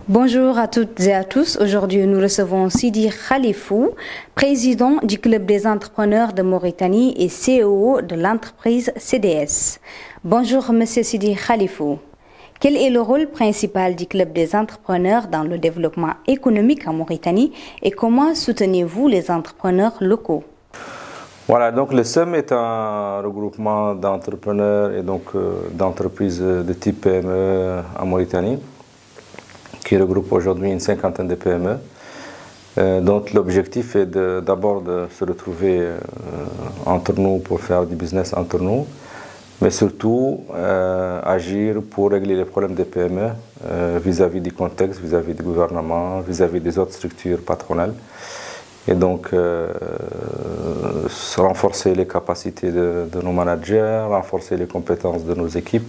Bonjour à toutes et à tous. Aujourd'hui, nous recevons Sidi Khalifou, président du Club des Entrepreneurs de Mauritanie et CEO de l'entreprise CDS. Bonjour, Monsieur Sidi Khalifou. Quel est le rôle principal du Club des Entrepreneurs dans le développement économique en Mauritanie et comment soutenez-vous les entrepreneurs locaux? Voilà, donc le SEM est un regroupement d'entrepreneurs et donc d'entreprises de type PME en Mauritanie, qui regroupe aujourd'hui une cinquantaine de PME, dont l'objectif est d'abord de se retrouver entre nous pour faire du business entre nous, mais surtout agir pour régler les problèmes des PME vis-à-vis du contexte, vis-à-vis du gouvernement, vis-à-vis des autres structures patronales. Et donc renforcer les capacités de nos managers, renforcer les compétences de nos équipes,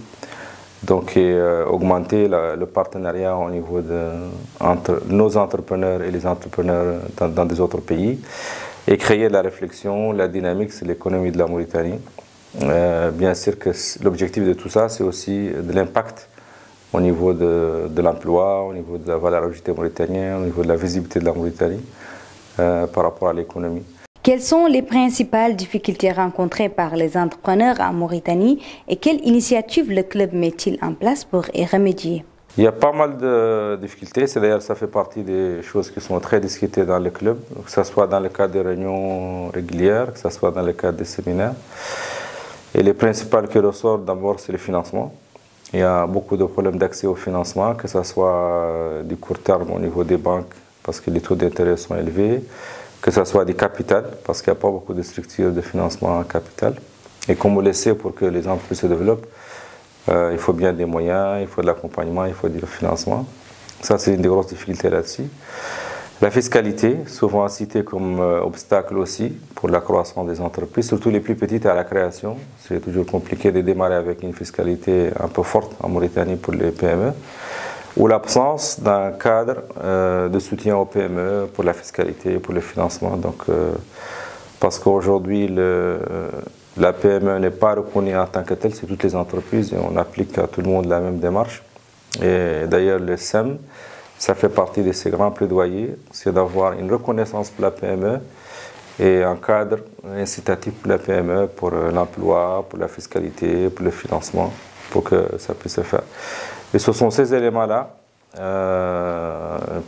donc augmenter le partenariat au niveau entre nos entrepreneurs et les entrepreneurs dans des autres pays et créer de la réflexion, la dynamique sur l'économie de la Mauritanie. Bien sûr que l'objectif de tout ça, c'est aussi de l'impact au niveau de l'emploi, au niveau de la valeur ajoutée mauritanienne, au niveau de la visibilité de la Mauritanie par rapport à l'économie. Quelles sont les principales difficultés rencontrées par les entrepreneurs en Mauritanie et quelles initiatives le club met-il en place pour y remédier? Il y a pas mal de difficultés, c'est d'ailleurs ça fait partie des choses qui sont très discutées dans le club, que ce soit dans le cadre des réunions régulières, que ce soit dans le cadre des séminaires. Et les principales qui ressortent d'abord, c'est le financement. Il y a beaucoup de problèmes d'accès au financement, que ce soit du court terme au niveau des banques, parce que les taux d'intérêt sont élevés, que ce soit du capital, parce qu'il n'y a pas beaucoup de structures de financement en capital. Et comme on le sait, pour que les entreprises se développent, il faut bien des moyens, il faut de l'accompagnement, il faut du financement. Ça, c'est une des grosses difficultés là-dessus. La fiscalité, souvent citée comme obstacle aussi pour la croissance des entreprises, surtout les plus petites à la création. C'est toujours compliqué de démarrer avec une fiscalité un peu forte en Mauritanie pour les PME. Ou l'absence d'un cadre de soutien aux PME pour la fiscalité, pour le financement. Donc, parce qu'aujourd'hui, la PME n'est pas reconnue en tant que telle, c'est toutes les entreprises et on applique à tout le monde la même démarche. Et d'ailleurs, le SEM, ça fait partie de ces grands plaidoyers, c'est d'avoir une reconnaissance pour la PME et un cadre incitatif pour la PME, pour l'emploi, pour la fiscalité, pour le financement, pour que ça puisse se faire. Et ce sont ces éléments-là,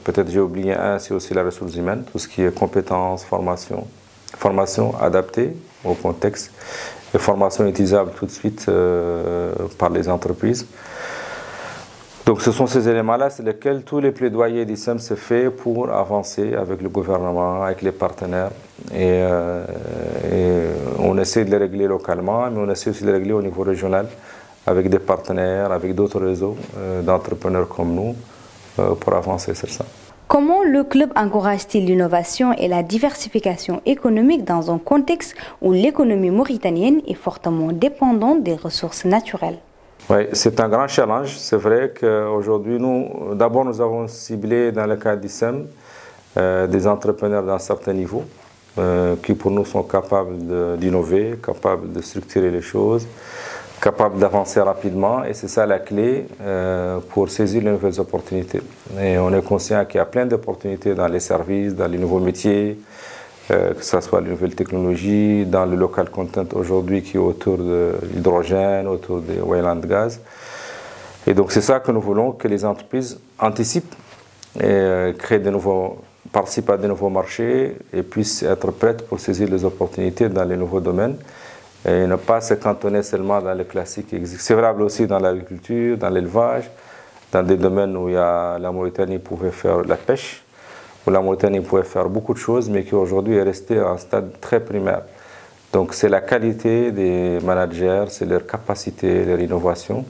peut-être j'ai oublié un, c'est aussi la ressource humaine, tout ce qui est compétences, formation adaptée au contexte et formation utilisable tout de suite par les entreprises. Donc ce sont ces éléments-là sur lesquels tous les plaidoyers du SEM se fait pour avancer avec le gouvernement, avec les partenaires. Et on essaie de les régler localement, mais on essaie aussi de les régler au niveau régional, avec des partenaires, avec d'autres réseaux d'entrepreneurs comme nous, pour avancer sur ça. Comment le club encourage-t-il l'innovation et la diversification économique dans un contexte où l'économie mauritanienne est fortement dépendante des ressources naturelles? Oui, c'est un grand challenge. C'est vrai qu'aujourd'hui, d'abord nous avons ciblé dans le cadre du SEM des entrepreneurs d'un certain niveau qui pour nous sont capables d'innover, capables de structurer les choses, capable d'avancer rapidement et c'est ça la clé pour saisir les nouvelles opportunités. Et on est conscient qu'il y a plein d'opportunités dans les services, dans les nouveaux métiers, que ce soit les nouvelles technologies, dans le local content aujourd'hui qui est autour de l'hydrogène, autour des oil and gas. Et donc c'est ça que nous voulons, que les entreprises anticipent et participent à de nouveaux marchés et puissent être prêtes pour saisir les opportunités dans les nouveaux domaines. Et ne pas se cantonner seulement dans les classiques qui existent. C'est valable aussi dans l'agriculture, dans l'élevage, dans des domaines où la Mauritanie pouvait faire la pêche, où la Mauritanie pouvait faire beaucoup de choses, mais qui aujourd'hui est restée à un stade très primaire. Donc c'est la qualité des managers, c'est leur capacité, leur innovation,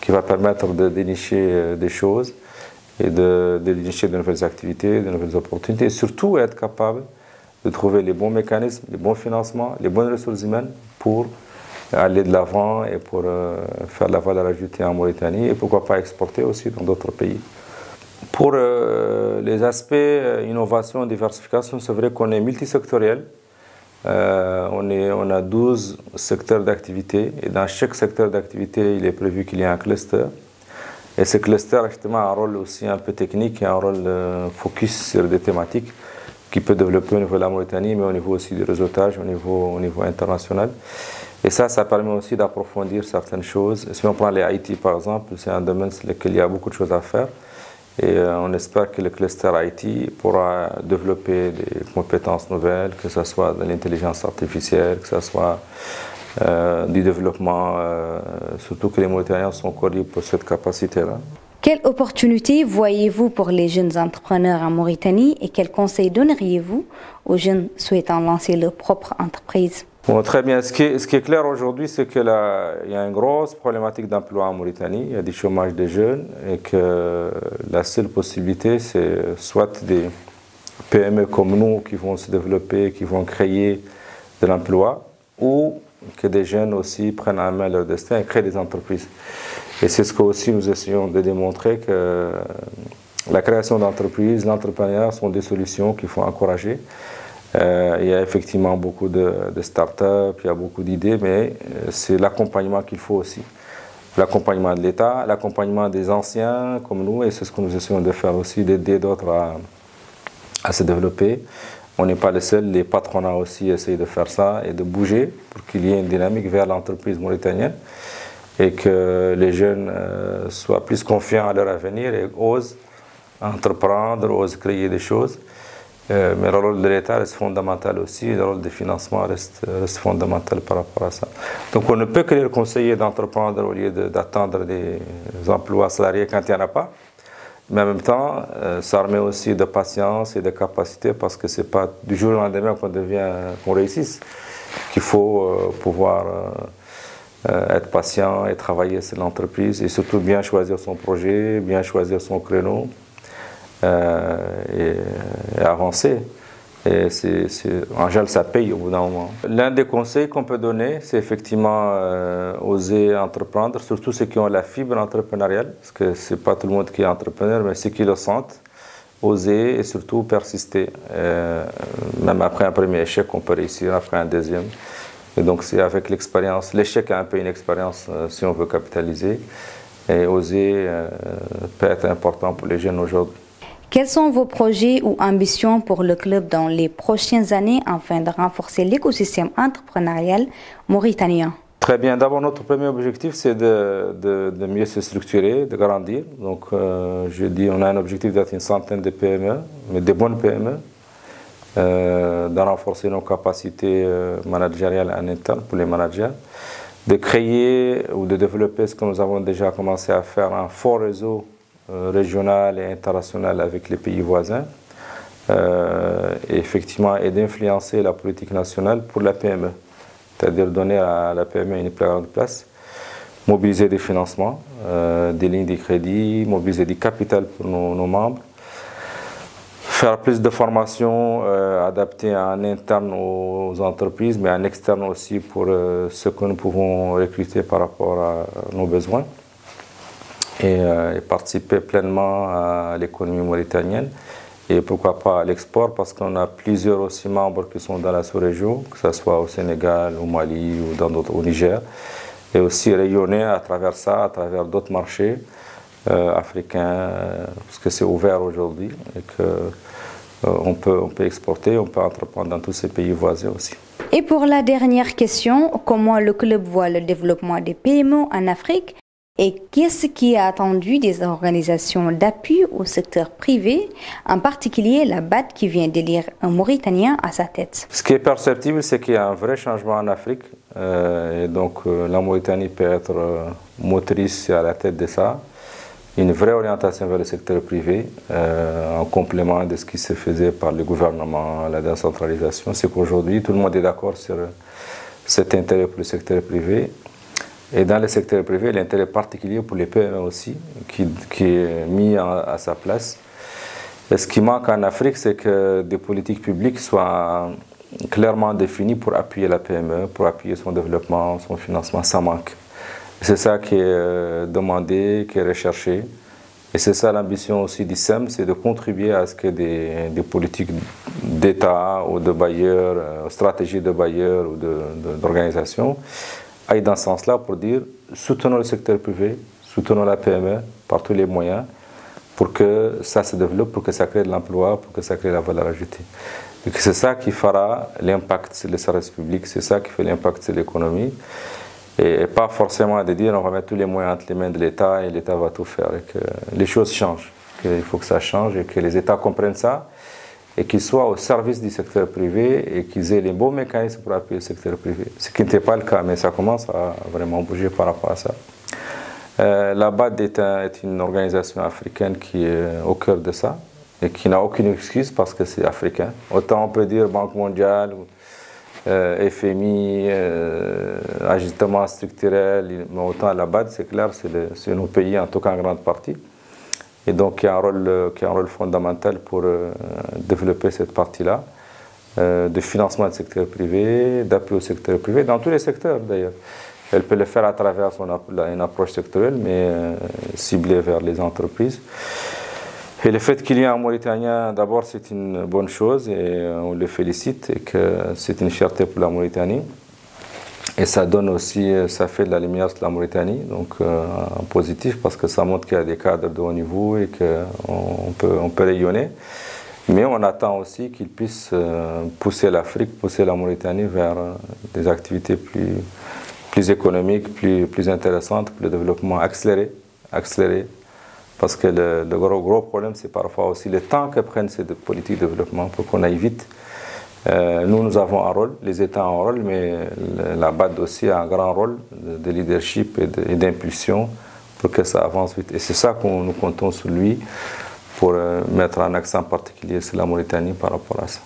qui va permettre de dénicher des choses et de dénicher de nouvelles activités, de nouvelles opportunités, et surtout être capable de trouver les bons mécanismes, les bons financements, les bonnes ressources humaines pour aller de l'avant et pour faire de la valeur ajoutée en Mauritanie et pourquoi pas exporter aussi dans d'autres pays. Pour les aspects innovation et diversification, c'est vrai qu'on est multisectoriel. On a 12 secteurs d'activité et dans chaque secteur d'activité, il est prévu qu'il y ait un cluster. Et ce cluster justement a un rôle aussi un peu technique et un rôle focus sur des thématiques qui peut développer au niveau de la Mauritanie, mais au niveau aussi du réseautage, au niveau international. Et ça permet aussi d'approfondir certaines choses. Si on prend les IT par exemple, c'est un domaine sur lequel il y a beaucoup de choses à faire. Et on espère que le cluster IT pourra développer des compétences nouvelles, que ce soit de l'intelligence artificielle, que ce soit du développement, surtout que les Mauritaniens sont connus pour cette capacité-là. Quelle opportunité voyez-vous pour les jeunes entrepreneurs en Mauritanie et quels conseils donneriez-vous aux jeunes souhaitant lancer leur propre entreprise? Bon, très bien. Ce qui est clair aujourd'hui, c'est qu'il y a une grosse problématique d'emploi en Mauritanie. Il y a du chômage des jeunes et que la seule possibilité, c'est soit des PME comme nous qui vont se développer, qui vont créer de l'emploi, ou que des jeunes aussi prennent en main leur destin et créent des entreprises. Et c'est ce que aussi nous essayons de démontrer, que la création d'entreprises, l'entrepreneuriat sont des solutions qu'il faut encourager. Il y a effectivement beaucoup de start-up, il y a beaucoup d'idées, mais c'est l'accompagnement qu'il faut aussi. L'accompagnement de l'État, l'accompagnement des anciens comme nous, et c'est ce que nous essayons de faire aussi, d'aider d'autres à se développer. On n'est pas les seuls, les patronats aussi essayent de faire ça et de bouger pour qu'il y ait une dynamique vers l'entreprise mauritanienne et que les jeunes soient plus confiants à leur avenir et osent entreprendre, osent créer des choses. Mais le rôle de l'État reste fondamental aussi, et le rôle de financement reste fondamental par rapport à ça. Donc on ne peut que les conseiller d'entreprendre au lieu d'attendre des emplois salariés quand il n'y en a pas. Mais en même temps, ça remet aussi de patience et de capacité parce que ce n'est pas du jour au lendemain qu'on réussisse, qu'il faut pouvoir être patient et travailler sur l'entreprise et surtout bien choisir son projet, bien choisir son créneau. Et avancer. Et en général, ça paye au bout d'un moment. L'un des conseils qu'on peut donner, c'est effectivement oser entreprendre, surtout ceux qui ont la fibre entrepreneuriale, parce que ce n'est pas tout le monde qui est entrepreneur, mais ceux qui le sentent, oser et surtout persister. Même après un premier échec, on peut réussir, après un deuxième. Et donc c'est avec l'expérience, l'échec est un peu une expérience si on veut capitaliser, et oser peut être important pour les jeunes aujourd'hui. Quels sont vos projets ou ambitions pour le club dans les prochaines années afin de renforcer l'écosystème entrepreneurial mauritanien? Très bien. D'abord, notre premier objectif, c'est de mieux se structurer, de grandir. Donc, je dis, on a un objectif d'être une centaine de PME, mais des bonnes PME, de renforcer nos capacités managériales en interne pour les managers, de créer ou de développer ce que nous avons déjà commencé à faire, un fort réseau régional et international avec les pays voisins, et effectivement, et d'influencer la politique nationale pour la PME, c'est-à-dire donner à la PME une plus grande place, mobiliser des financements, des lignes de crédit, mobiliser du capital pour nos membres, faire plus de formations adaptées en interne aux entreprises, mais en externe aussi pour ce que nous pouvons recruter par rapport à nos besoins. Et participer pleinement à l'économie mauritanienne et pourquoi pas à l'export parce qu'on a plusieurs aussi membres qui sont dans la sous-région, que ce soit au Sénégal, au Mali ou dans d'autres, au Niger, et aussi rayonner à travers ça, à travers d'autres marchés africains, parce que c'est ouvert aujourd'hui et qu'on peut exporter, on peut entreprendre dans tous ces pays voisins aussi. Et pour la dernière question, comment le club voit le développement des PME en Afrique? Et qu'est-ce qui est attendu des organisations d'appui au secteur privé, en particulier la BAD qui vient d'élire un Mauritanien à sa tête? Ce qui est perceptible, c'est qu'il y a un vrai changement en Afrique. Et donc la Mauritanie peut être motrice à la tête de ça. Une vraie orientation vers le secteur privé, en complément de ce qui se faisait par le gouvernement, la décentralisation. C'est qu'aujourd'hui, tout le monde est d'accord sur cet intérêt pour le secteur privé. Et dans le secteur privé, l'intérêt particulier pour les PME aussi, qui est mis à sa place. Et ce qui manque en Afrique, c'est que des politiques publiques soient clairement définies pour appuyer la PME, pour appuyer son développement, son financement. Ça manque. C'est ça qui est demandé, qui est recherché. Et c'est ça l'ambition aussi du SEM, c'est de contribuer à ce que des politiques d'État ou de bailleurs, stratégies de bailleurs ou d'organisations, aille dans ce sens-là pour dire soutenons le secteur privé, soutenons la PME par tous les moyens pour que ça se développe, pour que ça crée de l'emploi, pour que ça crée la valeur ajoutée. Et que c'est ça qui fera l'impact sur les services publics, c'est ça qui fait l'impact sur l'économie. Et pas forcément de dire on va mettre tous les moyens entre les mains de l'État et l'État va tout faire. Et que les choses changent, qu'il faut que ça change et que les États comprennent ça et qu'ils soient au service du secteur privé et qu'ils aient les bons mécanismes pour appuyer le secteur privé. Ce qui n'était pas le cas, mais ça commence à vraiment bouger par rapport à ça. La BAD est une organisation africaine qui est au cœur de ça et qui n'a aucune excuse parce que c'est africain. Autant on peut dire Banque mondiale, FMI, ajustement structurel, mais autant la BAD, c'est clair, c'est nos pays, en tout cas en grande partie. Et donc il y a un rôle fondamental pour développer cette partie-là, de financement du secteur privé, d'appui au secteur privé, dans tous les secteurs d'ailleurs. Elle peut le faire à travers une approche sectorielle, mais ciblée vers les entreprises. Et le fait qu'il y ait un Mauritanien, d'abord, c'est une bonne chose et on le félicite et que c'est une fierté pour la Mauritanie. Et ça donne aussi, ça fait de la lumière sur la Mauritanie, donc en positif parce que ça montre qu'il y a des cadres de haut niveau et qu'on peut rayonner. Mais on attend aussi qu'ils puissent pousser l'Afrique, pousser la Mauritanie vers des activités plus économiques, plus intéressantes, pour le développement accéléré. Parce que le gros problème, c'est parfois aussi le temps que prennent ces politiques de développement pour qu'on aille vite. Nous avons un rôle, les États ont un rôle, mais la BAD aussi a un grand rôle de leadership et d'impulsion pour que ça avance vite. Et c'est ça qu'on nous comptons sur lui pour mettre un accent particulier sur la Mauritanie par rapport à ça.